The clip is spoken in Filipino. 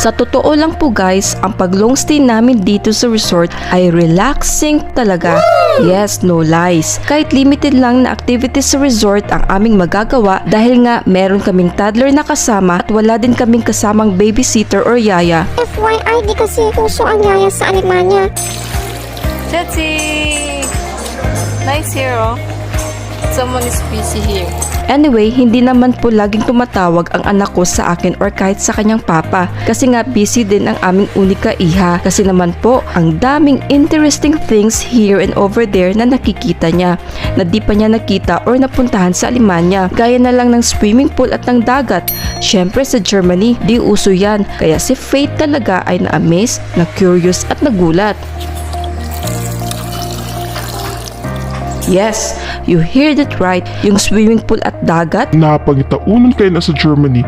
Sa totoo lang po guys, ang pag-long stay namin dito sa resort ay relaxing talaga. Yes, no lies. Kahit limited lang na activities sa resort ang aming magagawa dahil nga meron kaming toddler na kasama at wala din kaming kasamang babysitter or yaya. FYI, di kasi uso ang yaya sa Alemanya. Chatty! Nice here, oh. Someone is busy here. Anyway, hindi naman po laging tumatawag ang anak ko sa akin or kahit sa kanyang papa kasi nga busy din ang aming unika iha kasi naman po ang daming interesting things here and over there na nakikita niya na di pa niya nakita or napuntahan sa Alemanya gaya na lang ng swimming pool at ng dagat. Syempre sa Germany, di uso yan kaya si Faith talaga ay na-amaze, na-curious at nagulat. Yes, you heard it right, yung swimming pool at dagat. Napangitaunan kayo na sa Germany